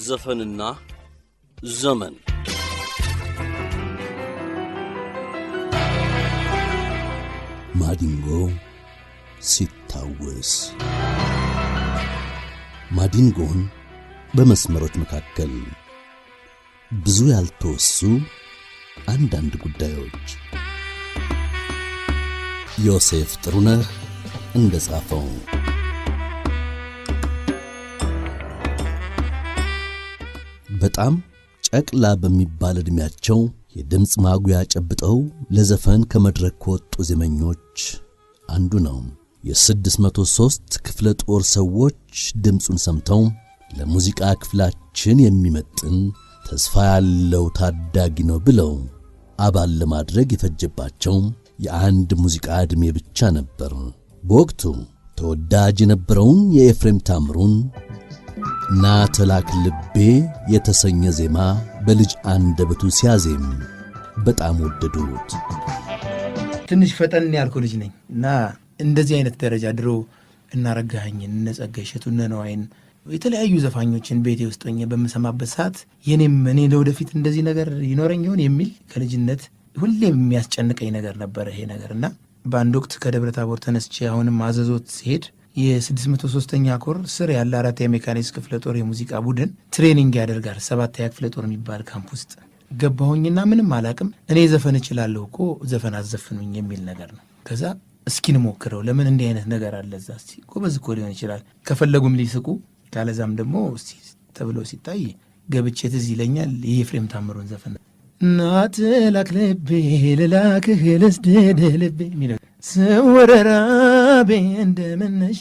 ዘፈንና ዘመን ማዲንጎ ሲታወስ ማዲንጎን በመስመሮች መካከል ብዙ ያልተወሱ አንዳንድ ጉዳዮች ዮሴፍ ጥሩነህ እንደጻፈው በጣም ጨቅላ በሚባል ዕድሜያቸው የድምጽ ማጉያ ጨብጠው ለዘፈን ከመድረክ ከወጡ ዜመኞች አንዱ ነው። የ603 ክፍለ ጦር ሰዎች ድምጹን ሰምተው ለሙዚቃ ክፍላችን የሚመጥን ተስፋ ያለው ታዳጊ ነው ብለው አባል ለማድረግ የፈጀባቸው የአንድ ሙዚቃ ዕድሜ ብቻ ነበር። በወቅቱ ተወዳጅ የነበረውን የኤፍሬም ታምሩን ናተላክ ልቤ የተሰኘ ዜማ በልጅ አንደበቱ ሲያዜም በጣም ወደዱት። ትንሽ ፈጠን ያልኩ ልጅ ነኝ እና እንደዚህ አይነት ደረጃ ድሮ እናረጋኸኝ እነጸጋይ እሸቱ ነዋይን የተለያዩ ዘፋኞችን ቤቴ ውስጥ ሆኜ በመሰማበት ሰዓት እኔ ለወደፊት እንደዚህ ነገር ይኖረኝ ይሆን የሚል ከልጅነት ሁሌም የሚያስጨንቀኝ ነገር ነበር ይሄ ነገር እና በአንድ ወቅት ከደብረ ታቦር ተነስቼ አሁንም አዘዞት ሲሄድ የ603ኛ ኮር ስር ያለ 4ኛ ሜካኒክስ ክፍለ ጦር የሙዚቃ ቡድን ትሬኒንግ ያደርጋል። 7ኛ ክፍለ ጦር የሚባል ካምፕ ውስጥ ገባሁኝና ምንም አላቅም። እኔ ዘፈን እችላለሁ እኮ ዘፈን አዘፍኑኝ የሚል ነገር ነው። ከዛ እስኪን ሞክረው ለምን እንዲህ አይነት ነገር አለ እዛ እስቲ ጎበዝ እኮ ሊሆን ይችላል ከፈለጉም ሊስቁ ካለዛም ደግሞ እስቲ ተብሎ ሲታይ ገብቼ ትዝ ይለኛል የኤፍሬም ታምሩን ዘፈን ናትላክ ልቤ ልላክህ ልስደድ ልቤ የሚለው ስወረራቤ እንደምነሺ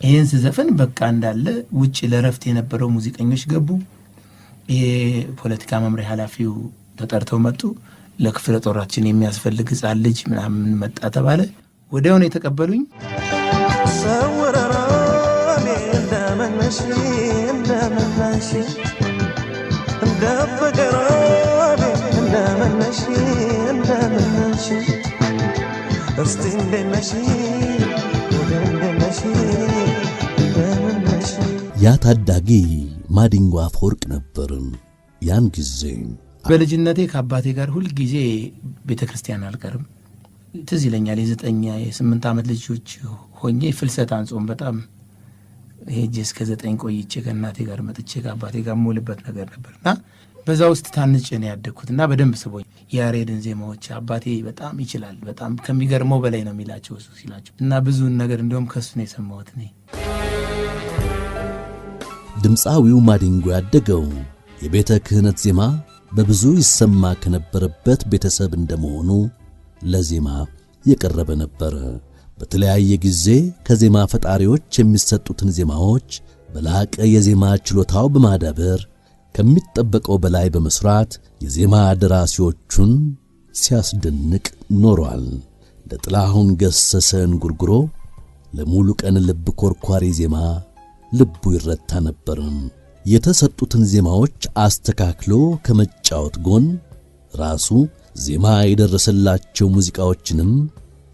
ይህን ስዘፈን በቃ እንዳለ ውጭ ለረፍት የነበረው ሙዚቀኞች ገቡ። የፖለቲካ መምሪያ ኃላፊው ተጠርተው መጡ። ለክፍለ ጦራችን የሚያስፈልግ ሕፃን ልጅ ምናምን መጣ ተባለ። ወዲያውኑ የተቀበሉኝ ስወረራቤ እንደምነሺ እንደፈገራቤ እንደምነሺ እስቲ እንደነሺ ያ ታዳጊ ማዲንጎ አፈወርቅ ነበር። ያን ጊዜ በልጅነቴ ከአባቴ ጋር ሁል ጊዜ ቤተ ክርስቲያን አልቀርም። ትዝ ይለኛል የ8 ዓመት ልጆች ሆኜ ፍልሰት አንጾም በጣም ሄጄ እስከ 9 ቆይቼ ከእናቴ ጋር መጥቼ ከአባቴ ጋር ሞልበት ነገር ነበርና በዛ ውስጥ ታንጬ ነው ያደግኩትና በደንብ ስቦኝ የያሬድን ዜማዎች አባቴ በጣም ይችላል። በጣም ከሚገርመው በላይ ነው የሚላቸው እሱ ሲላቸው እና ብዙን ነገር እንደውም ከሱ ነው የሰማሁት። ድምፃዊው ማዲንጎ ያደገው የቤተ ክህነት ዜማ በብዙ ይሰማ ከነበረበት ቤተሰብ እንደመሆኑ ለዜማ የቀረበ ነበር። በተለያየ ጊዜ ከዜማ ፈጣሪዎች የሚሰጡትን ዜማዎች በላቀ የዜማ ችሎታው በማዳበር ከሚጠበቀው በላይ በመስራት የዜማ ደራሲዎቹን ሲያስደንቅ ኖሯል። ለጥላሁን ገሰሰ እንጉርጉሮ፣ ለሙሉ ቀን ልብ ኮርኳሪ ዜማ ልቡ ይረታ ነበር። የተሰጡትን ዜማዎች አስተካክሎ ከመጫወት ጎን ራሱ ዜማ የደረሰላቸው ሙዚቃዎችንም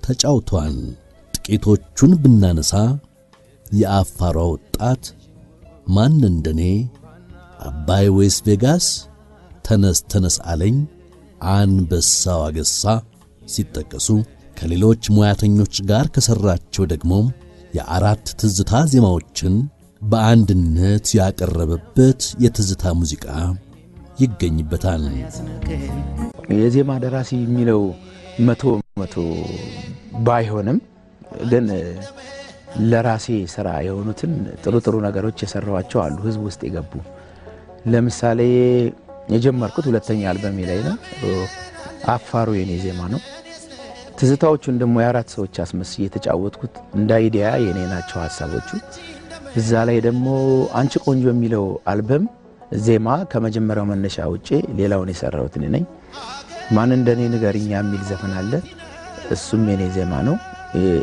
ተጫውቷል። ጥቂቶቹን ብናነሳ የአፋሯ ወጣት፣ ማን እንደኔ፣ አባይ ወይስ ቬጋስ፣ ተነስ ተነስ አለኝ፣ አንበሳው አገሳ ሲጠቀሱ ከሌሎች ሙያተኞች ጋር ከሰራቸው ደግሞ የአራት ትዝታ ዜማዎችን በአንድነት ያቀረበበት የትዝታ ሙዚቃ ይገኝበታል። የዜማ ደራሲ የሚለው መቶ ባይሆንም ግን ለራሴ ስራ የሆኑትን ጥሩ ነገሮች የሰራዋቸው አሉ ህዝብ ውስጥ የገቡ። ለምሳሌ የጀመርኩት 2ኛ አልበሜ ላይ ነው። አፋሩ የኔ ዜማ ነው። ትዝታዎቹን ደግሞ የአራት ሰዎች አስመስዬ የተጫወትኩት እንደ አይዲያ የኔ ናቸው ሐሳቦቹ። እዛ ላይ ደግሞ አንቺ ቆንጆ የሚለው አልበም ዜማ ከመጀመሪያው መነሻ ውጪ ሌላውን የሰራሁት እኔ ነኝ። ማን እንደኔ ንገሪኛ የሚል ዘፈን አለ። እሱም የኔ ዜማ ነው።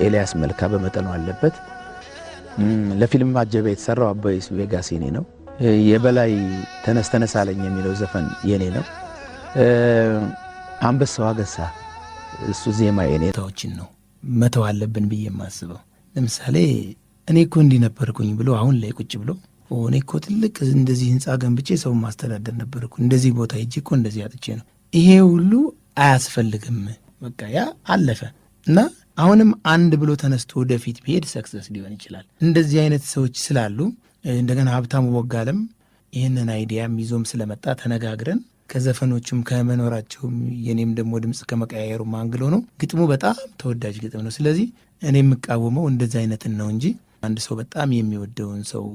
ኤልያስ መልካ በመጠኑ አለበት። ለፊልም ማጀቢያ የተሰራው አባይ ቬጋስ የኔ ነው። የበላይ ተነስ ተነስ አለኝ የሚለው ዘፈን የኔ ነው። አንበሳው አገሳ እሱ ዜማ የኔ ታዎችን ነው መተው አለብን ብዬ የማስበው። ለምሳሌ እኔ እኮ እንዲህ ነበርኩኝ ብሎ አሁን ላይ ቁጭ ብሎ እኔ እኮ ትልቅ እንደዚህ ህንፃ ገንብቼ ሰው ማስተዳደር ነበር እኮ እንደዚህ ቦታ ሂጄ እኮ እንደዚህ አጥቼ ነው። ይሄ ሁሉ አያስፈልግም። በቃ ያ አለፈ እና አሁንም አንድ ብሎ ተነስቶ ወደፊት ቢሄድ ሰክሰስ ሊሆን ይችላል። እንደዚህ አይነት ሰዎች ስላሉ እንደገና ሀብታሙ ቦጋለም ይህንን አይዲያም ይዞም ስለመጣ ተነጋግረን ከዘፈኖቹም ከመኖራቸውም የኔም ደግሞ ድምፅ ከመቀያየሩ አንግሎ ነው ግጥሙ በጣም ተወዳጅ ግጥም ነው። ስለዚህ እኔ የምቃወመው እንደዚህ አይነትን ነው እንጂ አንድ ሰው በጣም የሚወደውን ሰው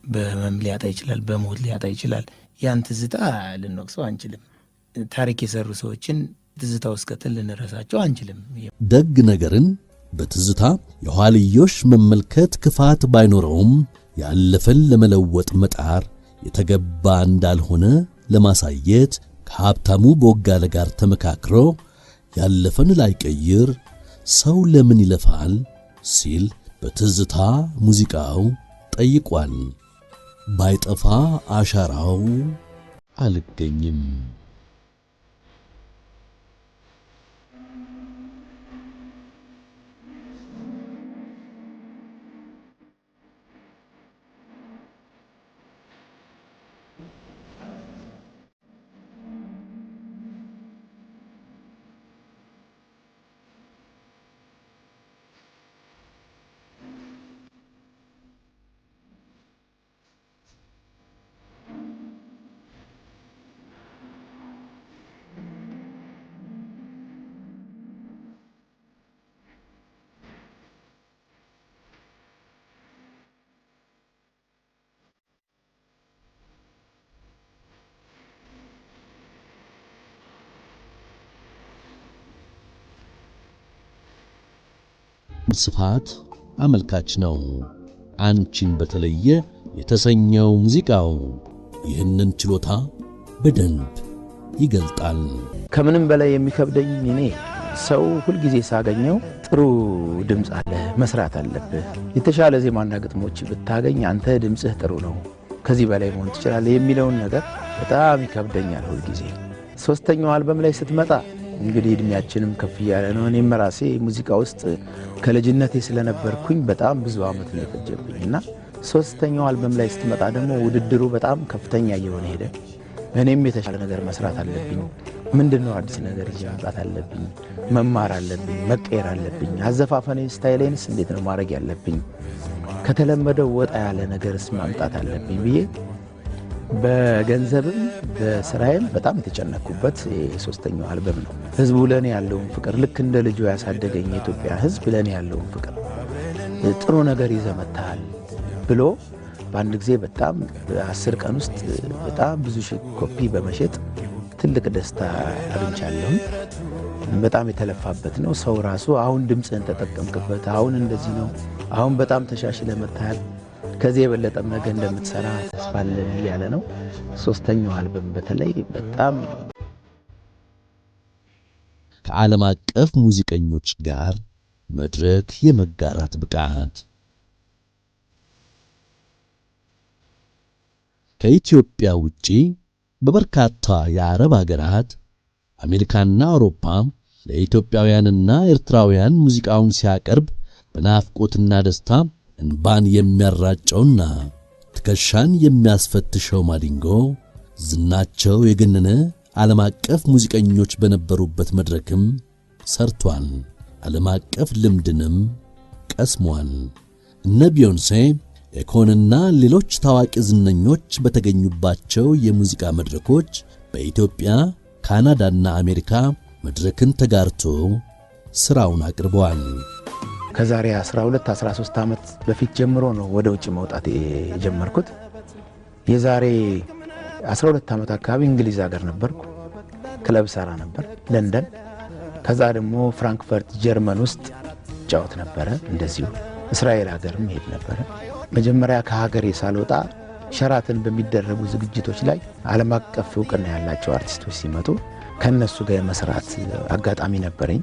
በህመም ሊያጣ ይችላል፣ በሞት ሊያጣ ይችላል። ያን ትዝታ ልንወቅሰው አንችልም። ታሪክ የሰሩ ሰዎችን ትዝታ ውስጥ ከተል ልንረሳቸው አንችልም። ደግ ነገርን በትዝታ የኋልዮሽ መመልከት ክፋት ባይኖረውም ያለፈን ለመለወጥ መጣር የተገባ እንዳልሆነ ለማሳየት ከሀብታሙ ቦጋለ ጋር ተመካክሮ ያለፈን ላይቀይር ሰው ለምን ይለፋል ሲል በትዝታ ሙዚቃው ጠይቋል። ባይጠፋ አሻራው አልገኝም። ስፋት አመልካች ነው። አንቺን በተለየ የተሰኘው ሙዚቃው ይህንን ችሎታ በደንብ ይገልጣል። ከምንም በላይ የሚከብደኝ እኔ ሰው ሁልጊዜ ሳገኘው ጥሩ ድምፅ አለ፣ መስራት አለብህ፣ የተሻለ ዜማና ግጥሞች ብታገኝ አንተ ድምፅህ ጥሩ ነው፣ ከዚህ በላይ መሆን ትችላለህ የሚለውን ነገር በጣም ይከብደኛል ሁልጊዜ። ሶስተኛው አልበም ላይ ስትመጣ እንግዲህ እድሜያችንም ከፍ ያለ ነው። እኔም ራሴ ሙዚቃ ውስጥ ከልጅነቴ ስለነበርኩኝ በጣም ብዙ ዓመት ነው የፈጀብኝና ሶስተኛው አልበም ላይ ስትመጣ ደግሞ ውድድሩ በጣም ከፍተኛ እየሆነ ሄደ። እኔም የተሻለ ነገር መስራት አለብኝ። ምንድነው አዲስ ነገር ይዤ መምጣት አለብኝ፣ መማር አለብኝ፣ መቀየር አለብኝ። አዘፋፈኔ ስታይሌንስ እንዴት ነው ማድረግ ያለብኝ፣ ከተለመደው ወጣ ያለ ነገርስ ማምጣት አለብኝ ብዬ በገንዘብም በስራዬም በጣም የተጨነኩበት ሶስተኛው አልበም ነው። ህዝቡ ለኔ ያለውን ፍቅር ልክ እንደ ልጁ ያሳደገኝ የኢትዮጵያ ህዝብ ለኔ ያለውን ፍቅር ጥሩ ነገር ይዘመታል ብሎ በአንድ ጊዜ በጣም በ10 ቀን ውስጥ በጣም ብዙ ኮፒ በመሸጥ ትልቅ ደስታ አግኝቻለሁ። በጣም የተለፋበት ነው። ሰው ራሱ አሁን ድምፅህን ተጠቀምክበት፣ አሁን እንደዚህ ነው፣ አሁን በጣም ተሻሽለ መጥተሃል፣ ከዚህ የበለጠም ነገ እንደምትሰራ ተስፋ አለን ያለ ነው። ሶስተኛው አልበም በተለይ በጣም ከዓለም አቀፍ ሙዚቀኞች ጋር መድረክ የመጋራት ብቃት ከኢትዮጵያ ውጪ በበርካታ የአረብ ሀገራት አሜሪካና አውሮፓ ለኢትዮጵያውያንና ኤርትራውያን ሙዚቃውን ሲያቀርብ በናፍቆትና ደስታ እንባን የሚያራጨውና ትከሻን የሚያስፈትሸው ማዲንጎ ዝናቸው የገነነ ዓለም አቀፍ ሙዚቀኞች በነበሩበት መድረክም ሰርቷል። ዓለም አቀፍ ልምድንም ቀስሟል። እነ ቢዮንሴ፣ ኤኮንና ሌሎች ታዋቂ ዝነኞች በተገኙባቸው የሙዚቃ መድረኮች በኢትዮጵያ፣ ካናዳና አሜሪካ መድረክን ተጋርቶ ሥራውን አቅርበዋል። ከዛሬ 12-13 ዓመት በፊት ጀምሮ ነው ወደ ውጭ መውጣት የጀመርኩት። የዛሬ 12 ዓመት አካባቢ እንግሊዝ ሀገር ነበርኩ። ክለብ ሰራ ነበር ለንደን። ከዛ ደግሞ ፍራንክፈርት ጀርመን ውስጥ ጫወት ነበረ። እንደዚሁ እስራኤል ሀገርም ሄድ ነበረ። መጀመሪያ ከሀገሬ ሳልወጣ ሸራተን በሚደረጉ ዝግጅቶች ላይ ዓለም አቀፍ እውቅና ያላቸው አርቲስቶች ሲመጡ ከነሱ ጋር የመስራት አጋጣሚ ነበረኝ።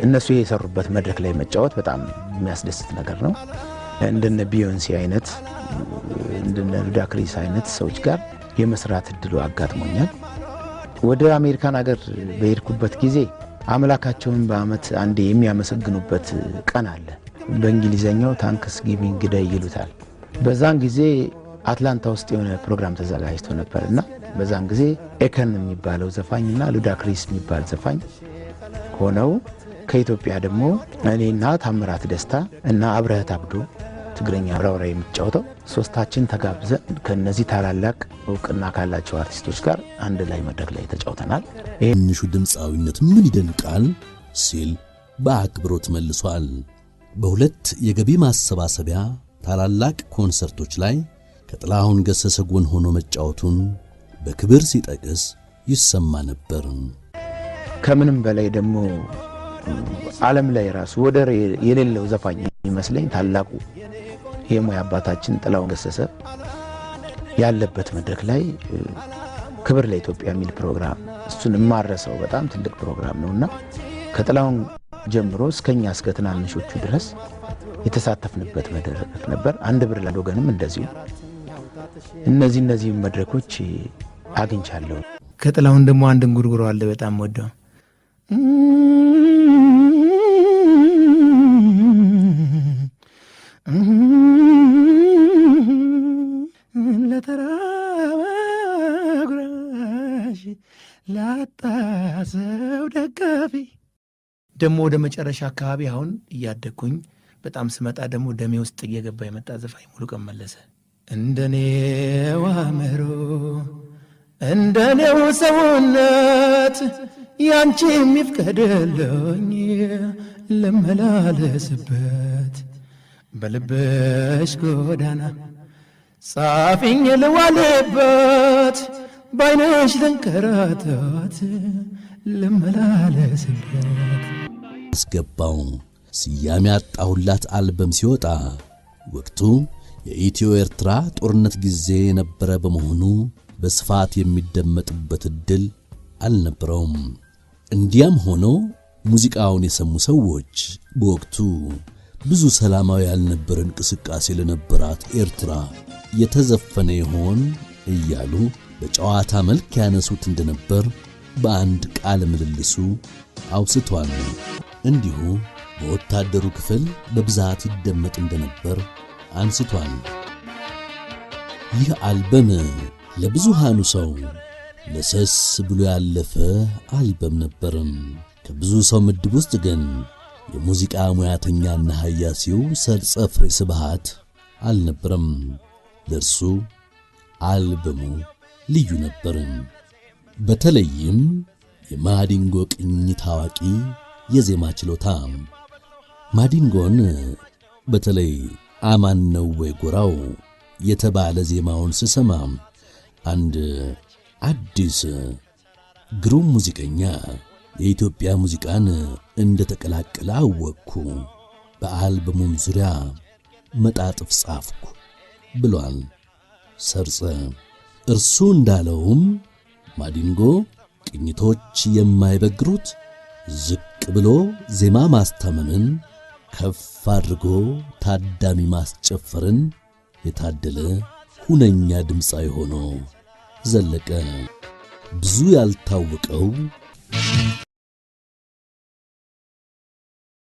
እነሱ የሰሩበት መድረክ ላይ መጫወት በጣም የሚያስደስት ነገር ነው። እንደነ ቢዮንሴ አይነት እንደነ ሉዳክሪስ አይነት ሰዎች ጋር የመስራት እድሉ አጋጥሞኛል። ወደ አሜሪካን ሀገር በሄድኩበት ጊዜ አምላካቸውን በአመት አንዴ የሚያመሰግኑበት ቀን አለ። በእንግሊዘኛው ታንክስ ጊቪንግ ዴይ ይሉታል። በዛን ጊዜ አትላንታ ውስጥ የሆነ ፕሮግራም ተዘጋጅቶ ነበርና በዛን ጊዜ ኤከን የሚባለው ዘፋኝና ሉዳክሪስ የሚባል ዘፋኝ ሆነው ከኢትዮጵያ ደግሞ እኔና ታምራት ደስታ እና አብረህት አብዶ ትግረኛ አብራራ የሚጫወተው ሶስታችን ተጋብዘን ከነዚህ ታላላቅ እውቅና ካላቸው አርቲስቶች ጋር አንድ ላይ መድረክ ላይ ተጫውተናል። ትንሹ ድምፃዊነት ምን ይደንቃል ሲል በአክብሮት መልሷል። በሁለት የገቢ ማሰባሰቢያ ታላላቅ ኮንሰርቶች ላይ ከጥላሁን ገሰሰ ጎን ሆኖ መጫወቱን በክብር ሲጠቅስ ይሰማ ነበር። ከምንም በላይ ደግሞ ዓለም ላይ ራሱ ወደር የሌለው ዘፋኝ ይመስለኝ ታላቁ የሙያ አባታችን ጥላሁን ገሰሰ ያለበት መድረክ ላይ ክብር ለኢትዮጵያ የሚል ፕሮግራም እሱን ማረሰው በጣም ትልቅ ፕሮግራም ነውና ከጥላሁን ጀምሮ እስከኛ እስከ ትናንሾቹ ድረስ የተሳተፍንበት መድረክ ነበር። አንድ ብር ለወገንም እንደዚሁ እነዚህ መድረኮች አግኝቻለሁ። ከጥላሁን ደግሞ አንድ እንጉርጉሮ አለ በጣም ወደው ለተራበ ጉራሽ ላጣ ሰው ደጋፊ። ደግሞ ወደ መጨረሻ አካባቢ አሁን እያደግኩኝ በጣም ስመጣ ደግሞ ደሜ ውስጥ እየገባ የመጣ ዘፋኝ ሙሉቀን መለሰ። እንደኔው አእምሮ እንደኔው ሰውነት ያንቺ የሚፍቀድልኝ ልመላለስበት በልብሽ ጎዳና ጻፊኝ ልዋልበት ባይነሽ ልንከራተት ልመላለስበት። አስገባው ስያሜ ያጣሁላት አልበም ሲወጣ ወቅቱ የኢትዮ ኤርትራ ጦርነት ጊዜ የነበረ በመሆኑ በስፋት የሚደመጥበት እድል አልነበረውም። እንዲያም ሆኖ ሙዚቃውን የሰሙ ሰዎች በወቅቱ ብዙ ሰላማዊ ያልነበረ እንቅስቃሴ ለነበራት ኤርትራ የተዘፈነ ይሆን እያሉ በጨዋታ መልክ ያነሱት እንደነበር በአንድ ቃለ ምልልሱ አውስቷል። እንዲሁ በወታደሩ ክፍል በብዛት ይደመጥ እንደነበር አንስቷል። ይህ አልበም ለብዙሃኑ ሰው ለሰስ ብሎ ያለፈ አልበም ነበርም። ከብዙ ሰው ምድብ ውስጥ ግን የሙዚቃ ሙያተኛና ሀያሲው ሰርጸ ፍሬ ስብሃት አልነበረም። ለእርሱ አልበሙ ልዩ ነበር። በተለይም የማዲንጎ ቅኝት ታዋቂ የዜማ ችሎታ ማዲንጎን በተለይ አማን ነው ወይ ጎራው የተባለ ዜማውን ስሰማ አንድ አዲስ ግሩም ሙዚቀኛ የኢትዮጵያ ሙዚቃን እንደተቀላቀለ አወቅኩ። በአልበሙም ዙሪያ መጣጥፍ ጻፍኩ ብሏል ሰርጸ። እርሱ እንዳለውም ማዲንጎ ቅኝቶች የማይበግሩት ዝቅ ብሎ ዜማ ማስታመምን ከፍ አድርጎ ታዳሚ ማስጨፈርን የታደለ ሁነኛ ድምፃዊ ሆኖ ዘለቀ። ብዙ ያልታወቀው